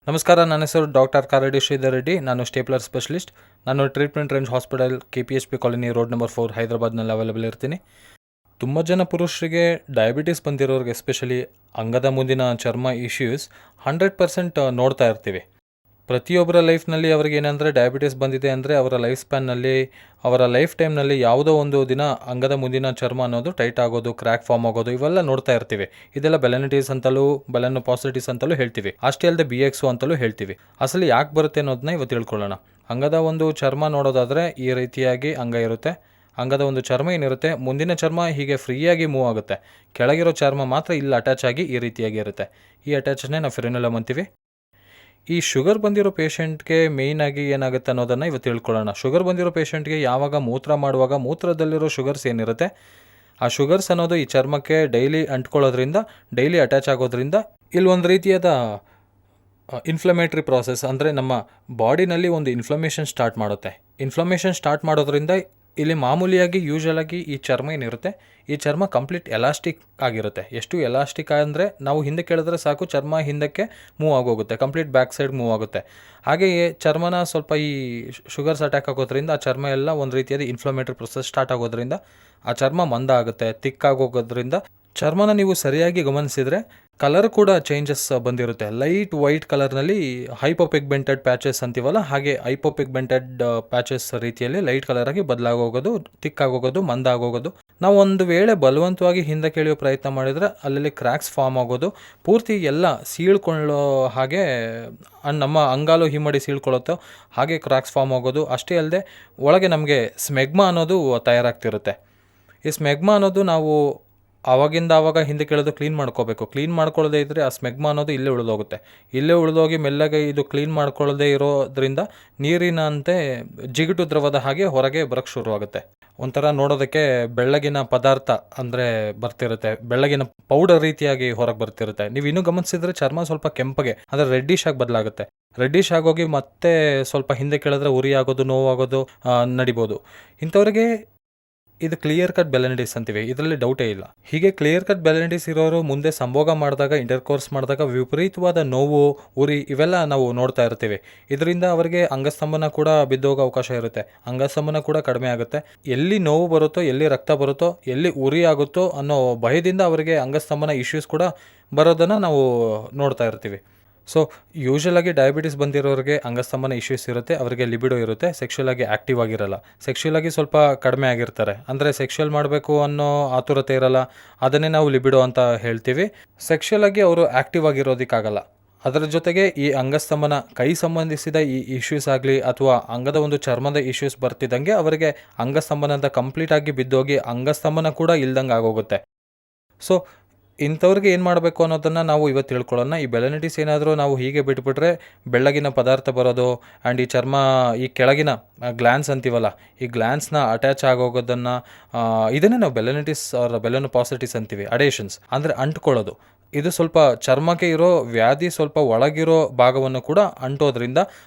ನಮಸ್ಕಾರ, ನನ್ನ ಹೆಸರು ಡಾಕ್ಟರ್ ಕಾರಡಿ ಶ್ರೀಧರ್ ರೆಡ್ಡಿ. ನಾನು ಸ್ಟೇಪ್ಲರ್ ಸ್ಪೆಷಲಿಸ್ಟ್. ನಾನು treatment range hospital KPHP colony road number 4 ಹೈದರಾಬಾದ್ನಲ್ಲಿ ಅವೈಲೇಬಲ್ ಇರ್ತೀನಿ. ತುಂಬ ಜನ ಪುರುಷರಿಗೆ ಡಯಾಬಿಟಿಸ್ ಬಂದಿರೋರಿಗೆ ಎಸ್ಪೆಷಲಿ ಅಂಗದ ಮುಂದಿನ ಚರ್ಮ ಇಶ್ಯೂಸ್ 100% ನೋಡ್ತಾ ಇರ್ತೀವಿ. ಪ್ರತಿಯೊಬ್ಬರ ಲೈಫ್ನಲ್ಲಿ ಅವ್ರಿಗೆ ಏನಂದರೆ ಡಯಾಬಿಟಿಸ್ ಬಂದಿದೆ ಅಂದರೆ ಅವರ ಲೈಫ್ ಸ್ಪ್ಯಾನ್ನಲ್ಲಿ, ಅವರ ಲೈಫ್ ಟೈಮ್ನಲ್ಲಿ ಯಾವುದೋ ಒಂದು ದಿನ ಅಂಗದ ಮುಂದಿನ ಚರ್ಮ ಅನ್ನೋದು ಟೈಟ್ ಆಗೋದು, ಕ್ರ್ಯಾಕ್ ಫಾರ್ಮ್ ಆಗೋದು, ಇವೆಲ್ಲ ನೋಡ್ತಾ ಇರ್ತೀವಿ. ಇದೆಲ್ಲ ಬೆಲನಿಟಿಸ್ ಅಂತಲೂ, ಬೆಲನೋಪಾಸಿಟಿಸ್ ಅಂತಲೂ ಹೇಳ್ತೀವಿ. ಅಷ್ಟೇ ಅಲ್ಲದೆ BX ಅಂತಲೂ ಹೇಳ್ತೀವಿ. ಅಸಲಿ ಯಾಕೆ ಬರುತ್ತೆ ಅನ್ನೋದನ್ನ ಇವತ್ತು ತಿಳ್ಕೊಳ್ಳೋಣ. ಅಂಗದ ಒಂದು ಚರ್ಮ ನೋಡೋದಾದರೆ ಈ ರೀತಿಯಾಗಿ ಅಂಗ ಇರುತ್ತೆ. ಅಂಗದ ಒಂದು ಚರ್ಮ ಏನಿರುತ್ತೆ, ಮುಂದಿನ ಚರ್ಮ ಹೀಗೆ ಫ್ರೀಯಾಗಿ ಮೂವ್ ಆಗುತ್ತೆ. ಕೆಳಗಿರೋ ಚರ್ಮ ಮಾತ್ರ ಇಲ್ಲಿ ಅಟ್ಯಾಚ್ ಆಗಿ ಈ ರೀತಿಯಾಗಿ ಇರುತ್ತೆ. ಈ ಅಟ್ಯಾಚನ್ನೇ ನಾವು ಫ್ರೆನುಲಮ್ ಅಂತೀವಿ. ಈ ಶುಗರ್ ಬಂದಿರೋ ಪೇಷಂಟ್ಗೆ ಮೇಯ್ನಾಗಿ ಏನಾಗುತ್ತೆ ಅನ್ನೋದನ್ನು ಇವತ್ತು ತಿಳ್ಕೊಳ್ಳೋಣ. ಶುಗರ್ ಬಂದಿರೋ ಪೇಷಂಟ್ಗೆ ಯಾವಾಗ ಮೂತ್ರ ಮಾಡುವಾಗ ಮೂತ್ರದಲ್ಲಿರೋ ಶುಗರ್ಸ್ ಏನಿರುತ್ತೆ, ಆ ಶುಗರ್ಸ್ ಅನ್ನೋದು ಈ ಚರ್ಮಕ್ಕೆ ಡೈಲಿ ಅಂಟ್ಕೊಳ್ಳೋದ್ರಿಂದ, ಡೈಲಿ ಅಟ್ಯಾಚ್ ಆಗೋದ್ರಿಂದ ಇಲ್ಲಿ ಒಂದು ರೀತಿಯಾದ ಇನ್ಫ್ಲಮೇಟ್ರಿ ಪ್ರಾಸೆಸ್, ಅಂದರೆ ನಮ್ಮ ಬಾಡಿನಲ್ಲಿ ಒಂದು ಇನ್ಫ್ಲಮೇಷನ್ ಸ್ಟಾರ್ಟ್ ಮಾಡುತ್ತೆ. ಇನ್ಫ್ಲಮೇಷನ್ ಸ್ಟಾರ್ಟ್ ಮಾಡೋದ್ರಿಂದ ಇಲ್ಲಿ ಮಾಮೂಲಿಯಾಗಿ ಯೂಶಲಾಗಿ ಈ ಚರ್ಮ ಏನಿರುತ್ತೆ, ಈ ಚರ್ಮ ಕಂಪ್ಲೀಟ್ ಎಲಾಸ್ಟಿಕ್ ಆಗಿರುತ್ತೆ. ಎಷ್ಟು ಎಲಾಸ್ಟಿಕ್ ಅಂದರೆ ನಾವು ಹಿಂದೆ ಕೇಳಿದ್ರೆ ಸಾಕು, ಚರ್ಮ ಹಿಂದಕ್ಕೆ ಮೂವ್ ಆಗೋಗುತ್ತೆ, ಕಂಪ್ಲೀಟ್ ಬ್ಯಾಕ್ ಸೈಡ್ ಮೂವ್ ಆಗುತ್ತೆ. ಹಾಗೆಯೇ ಚರ್ಮನ ಸ್ವಲ್ಪ ಈ ಶುಗರ್ಸ್ ಅಟ್ಯಾಕ್ ಆಗೋದ್ರಿಂದ ಆ ಚರ್ಮ ಎಲ್ಲ ಒಂದು ರೀತಿಯಾದ ಇನ್ಫ್ಲಮೇಟ್ರಿ ಪ್ರೊಸೆಸ್ ಸ್ಟಾರ್ಟ್ ಆಗೋದ್ರಿಂದ ಆ ಚರ್ಮ ಮಂದ ಆಗುತ್ತೆ, ತಿಕ್ಕಾಗೋದ್ರಿಂದ ಚರ್ಮನ ನೀವು ಸರಿಯಾಗಿ ಗಮನಿಸಿದರೆ ಕಲರ್ ಕೂಡ ಚೇಂಜಸ್ ಬಂದಿರುತ್ತೆ. ಲೈಟ್ ವೈಟ್ ಕಲರ್ನಲ್ಲಿ ಹೈಪೋಪಿಗ್ಮೆಂಟೆಡ್ ಪ್ಯಾಚಸ್ ಅಂತೀವಲ್ಲ, ಹಾಗೆ ಹೈಪೋಪಿಗ್ಮೆಂಟೆಡ್ ಪ್ಯಾಚಸ್ ರೀತಿಯಲ್ಲಿ ಲೈಟ್ ಕಲರಾಗಿ ಬದಲಾಗೋಗೋದು, ತಿಕ್ಕಾಗೋಗೋದು, ಮಂದ ಆಗೋಗೋದು. ನಾವು ಒಂದು ವೇಳೆ ಬಲವಂತವಾಗಿ ಹಿಂದೆ ಕೆಳೆಯೋ ಪ್ರಯತ್ನ ಮಾಡಿದರೆ ಅಲ್ಲಲ್ಲಿ ಕ್ರ್ಯಾಕ್ಸ್ ಫಾರ್ಮ್ ಆಗೋದು, ಪೂರ್ತಿ ಎಲ್ಲ ಸೀಳ್ಕೊಳ್ಳೋ ಹಾಗೆ ನಮ್ಮ ಅಂಗಾಲು ಹಿಮ್ಮಡಿ ಸೀಳ್ಕೊಳ್ಳುತ್ತೋ ಹಾಗೆ ಕ್ರ್ಯಾಕ್ಸ್ ಫಾರ್ಮ್ ಆಗೋದು. ಅಷ್ಟೇ ಅಲ್ಲದೆ ಒಳಗೆ ನಮಗೆ ಸ್ಮೆಗ್ಮಾ ಅನ್ನೋದು ತಯಾರಾಗ್ತಿರುತ್ತೆ. ಈ ಸ್ಮೆಗ್ಮಾ ಅನ್ನೋದು ನಾವು ಆವಾಗ ಹಿಂದೆ ಕೆಳದು ಕ್ಲೀನ್ ಮಾಡ್ಕೋಬೇಕು. ಕ್ಲೀನ್ ಮಾಡ್ಕೊಳ್ಳೋದೇ ಇದ್ದರೆ ಆ ಸ್ಮೆಗ್ಮಾ ಅನ್ನೋದು ಇಲ್ಲೇ ಉಳಿದೋಗುತ್ತೆ. ಇಲ್ಲೇ ಉಳಿದೋಗಿ ಮೆಲ್ಲಗೆ ಇದು ಕ್ಲೀನ್ ಮಾಡ್ಕೊಳ್ಳೋದೇ ಇರೋದ್ರಿಂದ ನೀರಿನಂತೆ ಜಿಗುಟು ದ್ರವದ ಹಾಗೆ ಹೊರಗೆ ಬರೋಕ್ಕೆ ಶುರುವಾಗುತ್ತೆ. ಒಂಥರ ನೋಡೋದಕ್ಕೆ ಬೆಳ್ಳಗಿನ ಪದಾರ್ಥ ಅಂದರೆ ಬರ್ತಿರುತ್ತೆ, ಬೆಳ್ಳಗಿನ ಪೌಡರ್ ರೀತಿಯಾಗಿ ಹೊರಗೆ ಬರ್ತಿರುತ್ತೆ. ನೀವು ಇನ್ನೂ ಗಮನಿಸಿದ್ರೆ ಚರ್ಮ ಸ್ವಲ್ಪ ಕೆಂಪಗೆ ಅಂದರೆ ರೆಡ್ಡಿಶ್ ಆಗಿ ಬದಲಾಗುತ್ತೆ. ರೆಡ್ಡಿಶ್ ಆಗೋಗಿ ಮತ್ತೆ ಸ್ವಲ್ಪ ಹಿಂದೆ ಕೆಳಿದ್ರೆ ಉರಿ ಆಗೋದು, ನೋವಾಗೋದು ನಡಿಬೋದು. ಇಂಥವ್ರಿಗೆ ಇದು ಕ್ಲಿಯರ್ ಕಟ್ ಬೆಲನಿಟಿಸ್ ಅಂತೀವಿ, ಇದರಲ್ಲಿ ಡೌಟೇ ಇಲ್ಲ. ಹೀಗೆ ಕ್ಲಿಯರ್ ಕಟ್ ಬೆಲನಿಟಿಸ್ ಇರೋರು ಮುಂದೆ ಸಂಭೋಗ ಮಾಡಿದಾಗ, ಇಂಟರ್ಕೋರ್ಸ್ ಮಾಡಿದಾಗ ವಿಪರೀತವಾದ ನೋವು, ಉರಿ ಇವೆಲ್ಲ ನಾವು ನೋಡ್ತಾ ಇರ್ತೀವಿ. ಇದರಿಂದ ಅವರಿಗೆ ಅಂಗಸ್ತಂಭನ ಕೂಡ ಬಿದ್ದೋಗೋ ಅವಕಾಶ ಇರುತ್ತೆ, ಅಂಗಸ್ತಂಭನ ಕೂಡ ಕಡಿಮೆ ಆಗುತ್ತೆ. ಎಲ್ಲಿ ನೋವು ಬರುತ್ತೋ, ಎಲ್ಲಿ ರಕ್ತ ಬರುತ್ತೋ, ಎಲ್ಲಿ ಉರಿ ಆಗುತ್ತೋ ಅನ್ನೋ ಭಯದಿಂದ ಅವರಿಗೆ ಅಂಗಸ್ತಂಭನ ಇಶ್ಯೂಸ್ ಕೂಡ ಬರೋದನ್ನು ನಾವು ನೋಡ್ತಾ ಇರ್ತೀವಿ. ಸೊ ಯೂಶಲಾಗಿ ಡಯಾಬಿಟಿಸ್ ಬಂದಿರೋರಿಗೆ ಅಂಗಸ್ತಂಭನ ಇಶ್ಯೂಸ್ ಇರುತ್ತೆ, ಅವರಿಗೆ ಲಿಬಿಡೋ ಇರುತ್ತೆ, ಸೆಕ್ಷುವಲ್ ಆಗಿ ಆ್ಯಕ್ಟಿವ್ ಆಗಿರಲ್ಲ, ಸೆಕ್ಷುವಲ್ ಆಗಿ ಸ್ವಲ್ಪ ಕಡಿಮೆ ಆಗಿರ್ತಾರೆ. ಅಂದರೆ ಸೆಕ್ಷುವಲ್ ಮಾಡಬೇಕು ಅನ್ನೋ ಆತುರತೆ ಇರಲ್ಲ, ಅದನ್ನೇ ನಾವು ಲಿಬಿಡೋ ಅಂತ ಹೇಳ್ತೀವಿ. ಸೆಕ್ಷುವಲ್ ಆಗಿ ಅವರು ಆ್ಯಕ್ಟಿವ್ ಆಗಿರೋದಕ್ಕಾಗಲ್ಲ. ಅದರ ಜೊತೆಗೆ ಈ ಅಂಗಸ್ತಂಭನ ಕೈ ಸಂಬಂಧಿಸಿದ ಈ ಇಶ್ಯೂಸ್ ಆಗಲಿ ಅಥವಾ ಅಂಗದ ಒಂದು ಚರ್ಮದ ಇಶ್ಯೂಸ್ ಬರ್ತಿದ್ದಂಗೆ ಅವರಿಗೆ ಅಂಗಸ್ತಂಭನದ ಕಂಪ್ಲೀಟಾಗಿ ಬಿದ್ದೋಗಿ ಅಂಗಸ್ತಂಭನ ಕೂಡ ಇಲ್ದಂಗೆ ಆಗೋಗುತ್ತೆ. ಸೊ ಇಂಥವ್ರಿಗೆ ಏನು ಮಾಡಬೇಕು ಅನ್ನೋದನ್ನು ನಾವು ಇವತ್ತು ತಿಳ್ಕೊಳ್ಳೋಣ. ಈ ಬೆಲನಿಟಿಸ್ ಏನಾದರೂ ನಾವು ಹೀಗೆ ಬಿಟ್ಬಿಟ್ರೆ ಬೆಳ್ಳಗಿನ ಪದಾರ್ಥ ಬರೋದು ಆ್ಯಂಡ್ ಈ ಚರ್ಮ ಈ ಕೆಳಗಿನ ಗ್ಲ್ಯಾನ್ಸ್ ಅಂತೀವಲ್ಲ, ಈ ಗ್ಲ್ಯಾನ್ಸ್ನ ಅಟ್ಯಾಚ್ ಆಗೋಗೋದನ್ನು, ಇದನ್ನೇ ನಾವು ಬೆಲನಿಟಿಸ್ ಆರ್ ಬೆಲನೋಪಾಸಿಟಿಸ್ ಅಂತೀವಿ. ಅಡೇಷನ್ಸ್ ಅಂದರೆ ಅಂಟ್ಕೊಳ್ಳೋದು. ಇದು ಸ್ವಲ್ಪ ಚರ್ಮಕ್ಕೆ ಇರೋ ವ್ಯಾಧಿ ಸ್ವಲ್ಪ ಒಳಗಿರೋ ಭಾಗವನ್ನು ಕೂಡ ಅಂಟೋದ್ರಿಂದ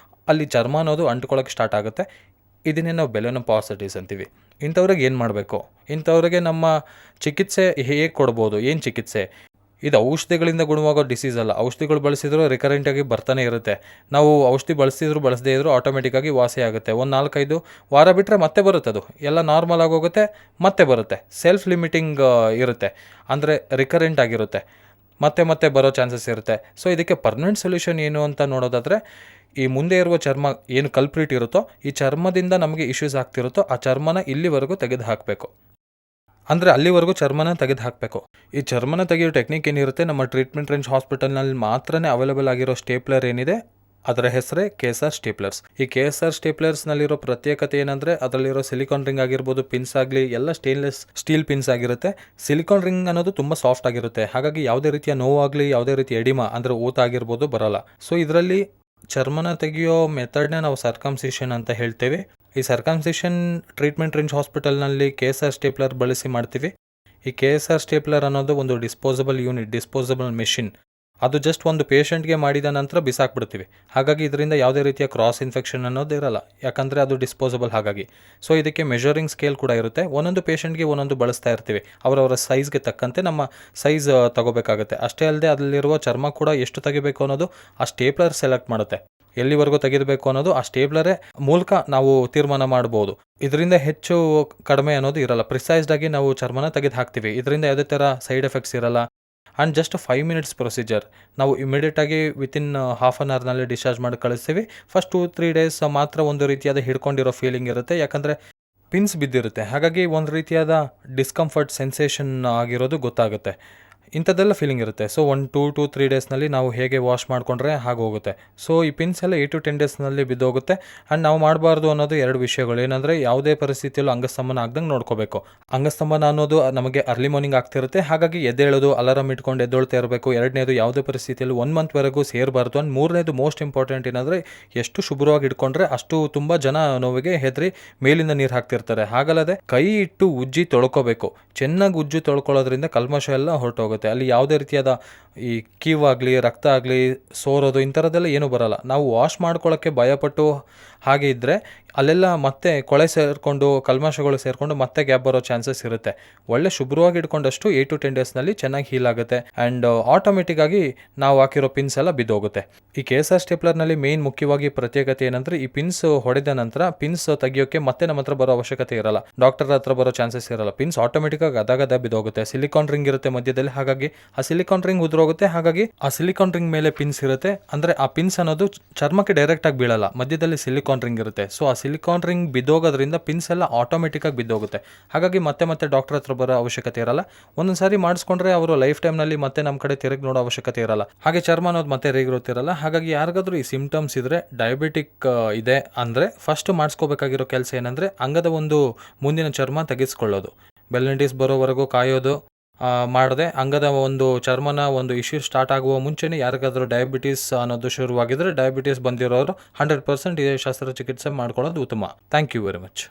ಅಲ್ಲಿ ಚರ್ಮ ಅನ್ನೋದು ಅಂಟ್ಕೊಳ್ಳೋಕ್ಕೆ ಸ್ಟಾರ್ಟ್ ಆಗುತ್ತೆ. ಇದನ್ನೇ ನಾವು ಬೆಲನೋಪಾಸಿಟಿಸ್ ಅಂತೀವಿ. ಇಂಥವ್ರಿಗೆ ಏನು ಮಾಡಬೇಕು, ಇಂಥವ್ರಿಗೆ ನಮ್ಮ ಚಿಕಿತ್ಸೆ ಹೇಗೆ ಕೊಡ್ಬೋದು, ಏನು ಚಿಕಿತ್ಸೆ? ಇದು ಔಷಧಿಗಳಿಂದ ಗುಣವಾಗೋ ಡಿಸೀಸ್ ಅಲ್ಲ. ಔಷಧಿಗಳು ಬಳಸಿದ್ರು ರಿಕರೆಂಟಾಗಿ ಬರ್ತಾನೆ ಇರುತ್ತೆ. ನಾವು ಔಷಧಿ ಬಳಸದೇ ಇದ್ದರೂ ಆಟೋಮೆಟಿಕ್ಕಾಗಿ ವಾಸಿ ಆಗುತ್ತೆ. ಒಂದು 4-5 ವಾರ ಬಿಟ್ಟರೆ ಮತ್ತೆ ಬರುತ್ತೆ, ಅದು ಎಲ್ಲ ನಾರ್ಮಲ್ ಆಗೋಗುತ್ತೆ, ಮತ್ತೆ ಬರುತ್ತೆ. ಸೆಲ್ಫ್ ಲಿಮಿಟಿಂಗ್ ಇರುತ್ತೆ, ಅಂದರೆ ರಿಕರೆಂಟ್ ಆಗಿರುತ್ತೆ, ಮತ್ತೆ ಬರೋ ಚಾನ್ಸಸ್ ಇರುತ್ತೆ. ಸೊ ಇದಕ್ಕೆ ಪರ್ಮನೆಂಟ್ ಸೊಲ್ಯೂಷನ್ ಏನು ಅಂತ ನೋಡೋದಾದರೆ, ಈ ಮುಂದೆ ಇರುವ ಚರ್ಮ ಏನು ಕಲ್ಪ್ರಿಟ್ ಇರುತ್ತೋ, ಈ ಚರ್ಮದಿಂದ ನಮಗೆ ಇಶ್ಯೂಸ್ ಆಗ್ತಿರುತ್ತೋ ಆ ಚರ್ಮನ ಇಲ್ಲಿವರೆಗೂ ತೆಗೆದು ಹಾಕಬೇಕು. ಅಂದರೆ ಅಲ್ಲಿವರೆಗೂ ಚರ್ಮನ ತೆಗೆದು ಹಾಕಬೇಕು. ಈ ಚರ್ಮನ ತೆಗೆಯೋ ಟೆಕ್ನಿಕ್ ಏನಿರುತ್ತೆ, ನಮ್ಮ ಟ್ರೀಟ್ಮೆಂಟ್ ರೇಂಜ್ ಹಾಸ್ಪಿಟಲ್ನಲ್ಲಿ ಮಾತ್ರನೇ ಅವೈಲೇಬಲ್ ಆಗಿರೋ ಸ್ಟೇಪ್ಲರ್ ಏನಿದೆ ಅದರ ಹೆಸರೇ KSR ಸ್ಟೇಪ್ಲರ್ಸ್. ಈ KSR ಸ್ಟೇಪ್ಲರ್ಸ್ನಲ್ಲಿರೋ ಪ್ರತ್ಯೇಕತೆ ಏನಂದರೆ ಅದರಲ್ಲಿರೋ ಸಿಲಿಕಾನ್ ರಿಂಗ್ ಆಗಿರ್ಬೋದು, ಪಿನ್ಸ್ ಆಗಲಿ ಎಲ್ಲ ಸ್ಟೇನ್ಲೆಸ್ ಸ್ಟೀಲ್ ಪಿನ್ಸ್ ಆಗಿರುತ್ತೆ. ಸಿಲಿಕಾನ್ ರಿಂಗ್ ಅನ್ನೋದು ತುಂಬ ಸಾಫ್ಟ್ ಆಗಿರುತ್ತೆ, ಹಾಗಾಗಿ ಯಾವುದೇ ರೀತಿಯ ನೋವಾಗಲಿ, ಯಾವುದೇ ರೀತಿಯ ಎಡಿಮಾ ಅಂದರೆ ಊತ ಆಗಿರ್ಬೋದು ಬರೋಲ್ಲ. ಸೊ ಇದರಲ್ಲಿ ಚರ್ಮನ ತೆಗೆಯೋ ಮೆಥಡ್ನೇ ನಾವು ಸರ್ಕಮ್ಸಿಷನ್ ಅಂತ ಹೇಳ್ತೇವೆ. ಈ ಸರ್ಕಮ್ಸಿಷನ್ ಟ್ರೀಟ್ಮೆಂಟ್ ರೇಂಜ್ ಹಾಸ್ಪಿಟಲ್ನಲ್ಲಿ KSR ಸ್ಟೇಪ್ಲರ್ ಬಳಸಿ ಮಾಡ್ತೀವಿ. ಈ KSR ಸ್ಟೇಪ್ಲರ್ ಅನ್ನೋದು ಒಂದು ಡಿಸ್ಪೋಸಬಲ್ ಯೂನಿಟ್, ಡಿಸ್ಪೋಸಬಲ್ ಮೆಷಿನ್. ಅದು ಜಸ್ಟ್ ಒಂದು ಪೇಷಂಟ್ಗೆ ಮಾಡಿದ ನಂತರ ಬಿಸಾಕ್ಬಿಡ್ತೀವಿ. ಹಾಗಾಗಿ ಇದರಿಂದ ಯಾವುದೇ ರೀತಿಯ ಕ್ರಾಸ್ ಇನ್ಫೆಕ್ಷನ್ ಅನ್ನೋದು ಇರಲ್ಲ, ಯಾಕಂದರೆ ಅದು ಡಿಸ್ಪೋಸಬಲ್ ಹಾಗಾಗಿ. ಸೊ ಇದಕ್ಕೆ ಮೆಷರಿಂಗ್ ಸ್ಕೇಲ್ ಕೂಡ ಇರುತ್ತೆ. ಒಂದೊಂದು ಪೇಷಂಟ್ಗೆ ಒಂದೊಂದು ಬಳಸ್ತಾ ಇರ್ತೀವಿ. ಅವರವರ ಸೈಜ್ಗೆ ತಕ್ಕಂತೆ ನಮ್ಮ ಸೈಜ್ ತಗೋಬೇಕಾಗುತ್ತೆ. ಅಷ್ಟೇ ಅಲ್ಲದೆ ಅದರಲ್ಲಿರುವ ಚರ್ಮ ಕೂಡ ಎಷ್ಟು ತೆಗಿಬೇಕು ಅನ್ನೋದು ಆ ಸ್ಟೇಪ್ಲರ್ ಸೆಲೆಕ್ಟ್ ಮಾಡುತ್ತೆ. ಎಲ್ಲಿವರೆಗೂ ತೆಗೆಯಬೇಕು ಅನ್ನೋದು ಆ ಸ್ಟೇಪ್ಲರೇ ಮೂಲಕ ನಾವು ತೀರ್ಮಾನ ಮಾಡ್ಬೋದು. ಇದರಿಂದ ಹೆಚ್ಚು ಕಡಿಮೆ ಅನ್ನೋದು ಇರಲ್ಲ. ಪ್ರಿಸೈಸ್ಡ್ ಆಗಿ ನಾವು ಚರ್ಮನ ತೆಗೆದು ಹಾಕ್ತೀವಿ. ಇದರಿಂದ ಯಾವುದೇ ಥರ ಸೈಡ್ ಎಫೆಕ್ಟ್ಸ್ ಇರಲ್ಲ. And just 5 minutes procedure. ನಾವು ಇಮಿಡಿಯೇಟಾಗಿ ವಿತಿನ್ ಹಾಫ್ ಆನ್ ಅವರ್ನಲ್ಲಿ ಡಿಸ್ಚಾರ್ಜ್ ಮಾಡಿ ಕಳಿಸ್ತೀವಿ. ಫಸ್ಟ್ 2-3 ಡೇಸ್ ಮಾತ್ರ ಒಂದು ರೀತಿಯಾದ ಹಿಡ್ಕೊಂಡಿರೋ ಫೀಲಿಂಗ್ ಇರುತ್ತೆ, ಯಾಕಂದರೆ ಪಿನ್ಸ್ ಬಿದ್ದಿರುತ್ತೆ. ಹಾಗಾಗಿ ಒಂದು ರೀತಿಯಾದ ಡಿಸ್ಕಂಫರ್ಟ್ ಸೆನ್ಸೇಷನ್ ಆಗಿರೋದು ಗೊತ್ತಾಗುತ್ತೆ. ಇಂಥದ್ದೆಲ್ಲ ಫೀಲಿಂಗ್ ಇರುತ್ತೆ. ಸೊ 1-2-3 ಡೇಸ್ನಲ್ಲಿ ನಾವು ಹೇಗೆ ವಾಶ್ ಮಾಡಿಕೊಂಡ್ರೆ ಹಾಗೆ ಹೋಗುತ್ತೆ. ಸೊ ಈ ಪಿನ್ಸ್ ಎಲ್ಲ 8-10 ಡೇಸ್ನಲ್ಲಿ ಬಿದ್ದೋಗುತ್ತೆ. ಆ್ಯಂಡ್ ನಾವು ಮಾಡಬಾರ್ದು ಅನ್ನೋದು 2 ವಿಷಯಗಳು. ಏನಂದರೆ ಯಾವುದೇ ಪರಿಸ್ಥಿತಿಯಲ್ಲೂ ಅಂಗಸ್ತಂಭನ ಆಗ್ದಂಗೆ ನೋಡ್ಕೋಬೇಕು. ಅಂಗಸ್ತಂಭನ ಅನ್ನೋದು ನಮಗೆ ಅರ್ಲಿ ಮಾರ್ನಿಂಗ್ ಆಗ್ತಿರುತ್ತೆ. ಹಾಗಾಗಿ ಎದ್ದೇಳೋದು, ಅಲಾರಾಮ್ ಇಟ್ಕೊಂಡು ಎದ್ದೇಳ್ತಾ ಇರಬೇಕು. 2ನೇದು ಯಾವುದೇ ಪರಿಸ್ಥಿತಿಯಲ್ಲೂ 1 ಮಂತ್ವರೆಗೂ ಸೇರಬಾರ್ದು. ಆ್ಯಂಡ್ 3ನೇದು ಮೋಸ್ಟ್ ಇಂಪಾರ್ಟೆಂಟ್ ಏನಂದರೆ ಎಷ್ಟು ಶುಭ್ರವಾಗಿ ಇಟ್ಕೊಂಡ್ರೆ ಅಷ್ಟು ತುಂಬ ಜನ ನೋವಿಗೆ ಹೆದರಿ ಮೇಲಿಂದ ನೀರು ಹಾಕ್ತಿರ್ತಾರೆ. ಹಾಗಲ್ಲದೆ ಕೈ ಇಟ್ಟು ಉಜ್ಜಿ ತೊಳ್ಕೋಬೇಕು. ಚೆನ್ನಾಗಿ ಉಜ್ಜಿ ತೊಳ್ಕೊಳ್ಳೋದ್ರಿಂದ ಕಲ್ಮಶ ಎಲ್ಲ ಹೊರಟೋಗುತ್ತೆ. ಅಲ್ಲಿ ಯಾವುದೇ ರೀತಿಯಾದ ಈ ಕೀವಾಗಲಿ, ರಕ್ತ ಆಗಲಿ, ಸೋರೋದು ಇಂಥರದ್ದೆಲ್ಲ ಏನೂ ಬರಲ್ಲ. ನಾವು ವಾಶ್ ಮಾಡ್ಕೊಳ್ಳೋಕ್ಕೆ ಭಯಪಟ್ಟು ಹಾಗೆ ಇದ್ದರೆ ಅಲ್ಲೆಲ್ಲ ಮತ್ತೆ ಕೊಳೆ ಸೇರಿಕೊಂಡು, ಕಲ್ಮಶಗಳು ಸೇರಿಕೊಂಡು ಮತ್ತೆ ಗ್ಯಾಪ್ ಬರೋ ಚಾನ್ಸಸ್ ಇರುತ್ತೆ. ಒಳ್ಳೆ ಶುಭ್ರವಾಗಿ ಇಟ್ಕೊಂಡಷ್ಟು 8-10 ಡೇಸ್ನಲ್ಲಿ ಚೆನ್ನಾಗಿ ಹೀಲ್ ಆಗುತ್ತೆ. ಆ್ಯಂಡ್ ಆಟೋಮೆಟಿಕ್ಕಾಗಿ ನಾವು ಹಾಕಿರೋ ಪಿನ್ಸ್ ಎಲ್ಲ ಬಿದ್ದೋಗುತ್ತೆ. ಈ KSR ಸ್ಟೇಪ್ಲರ್ನಲ್ಲಿ ಮೇನ್ ಮುಖ್ಯವಾಗಿ ಪ್ರತ್ಯೇಕತೆ ಏನಂದರೆ, ಈ ಪಿನ್ಸ್ ಹೊಡೆದ ನಂತರ ಪಿನ್ಸ್ ತೆಗಿಯೋಕ್ಕೆ ಮತ್ತೆ ನಮ್ಮ ಹತ್ರ ಬರೋ ಅವಶ್ಯಕತೆ ಇರಲ್ಲ. ಡಾಕ್ಟರ್ ಹತ್ರ ಬರೋ ಚಾನ್ಸಸ್ ಇರಲ್ಲ. ಪಿನ್ಸ್ ಆಟೋಮೆಟಿಕ್ಕಾಗಿ ಅದಾಗದ ಬಿದ್ದೋಗುತ್ತೆ. ಸಿಲಿಕಾನ್ ರಿಂಗ್ ಇರುತ್ತೆ ಮಧ್ಯದಲ್ಲಿ, ಹಾಗಾಗಿ ಆ ಸಿಲಿಕಾನ್ ರಿಂಗ್ ಉದುರೋಗುತ್ತೆ. ಹಾಗಾಗಿ ಆ ಸಿಲಿಕಾನ್ ರಿಂಗ್ ಮೇಲೆ ಪಿನ್ಸ್ ಇರುತ್ತೆ. ಅಂದರೆ ಆ ಪಿನ್ಸ್ ಅನ್ನೋದು ಚರ್ಮಕ್ಕೆ ಡೈರೆಕ್ಟಾಗಿ ಬೀಳಲ್ಲ, ಮಧ್ಯದಲ್ಲಿ ಸಿಲಿಕಾನ್ ರಿಂಗ್ ಇರುತ್ತೆ. ಸೊ ಆ ಸಿಲಿಕಾನ್ ರಿಂಗ್ ಬಿದ್ದೋಗೋದ್ರಿಂದ ಪಿನ್ಸ್ ಎಲ್ಲ ಆಟೋಮೆಟಿಕ್ಕಾಗಿ ಬಿದ್ದೋಗುತ್ತೆ. ಹಾಗಾಗಿ ಮತ್ತೆ ಡಾಕ್ಟರ್ ಹತ್ರ ಬರೋ ಅವಶ್ಯಕತೆ ಇರಲ್ಲ. ಒಂದೊಂದು ಸಾರಿ ಮಾಡಿಸ್ಕೊಂಡ್ರೆ ಅವರು ಲೈಫ್ ಟೈಮ್ನಲ್ಲಿ ಮತ್ತೆ ನಮ್ಮ ಕಡೆ ತಿರುಗಿ ನೋಡೋ ಅವಶ್ಯಕತೆ ಇರಲ್ಲ. ಹಾಗೆ ಚರ್ಮ ಅನ್ನೋದು ಮತ್ತೆ ರೇಗಿರುತ್ತಿರಲ್ಲ. ಹಾಗಾಗಿ ಯಾರಿಗಾದ್ರೂ ಈ ಸಿಂಪ್ಟಮ್ಸ್ ಇದ್ದರೆ, ಡಯಾಬಿಟಿಕ್ ಇದೆ ಅಂದರೆ ಫಸ್ಟ್ ಮಾಡಿಸ್ಕೋಬೇಕಾಗಿರೋ ಕೆಲಸ ಏನಂದರೆ, ಅಂಗದ ಒಂದು ಮುಂದಿನ ಚರ್ಮ ತೆಗೆಸ್ಕೊಳ್ಳೋದು. ಬೆಲ್ಲಂಟಿಸ್ ಬರೋವರೆಗೂ ಕಾಯೋದು ಮಾಡದೆ, ಅಂಗದ ಒಂದು ಚರ್ಮನ ಒಂದು ಇಶ್ಯೂ ಸ್ಟಾರ್ಟ್ ಆಗುವ ಮುಂಚೆನೇ ಯಾರಿಗಾದ್ರೂ ಡಯಾಬಿಟೀಸ್ ಅನ್ನೋದು ಶುರುವಾಗಿದ್ದರೆ, ಡಯಾಬಿಟೀಸ್ ಬಂದಿರೋರು 100% ಈ ಶಸ್ತ್ರಚಿಕಿತ್ಸೆ ಮಾಡ್ಕೊಳ್ಳೋದು ಉತ್ತಮ. Thank you very much.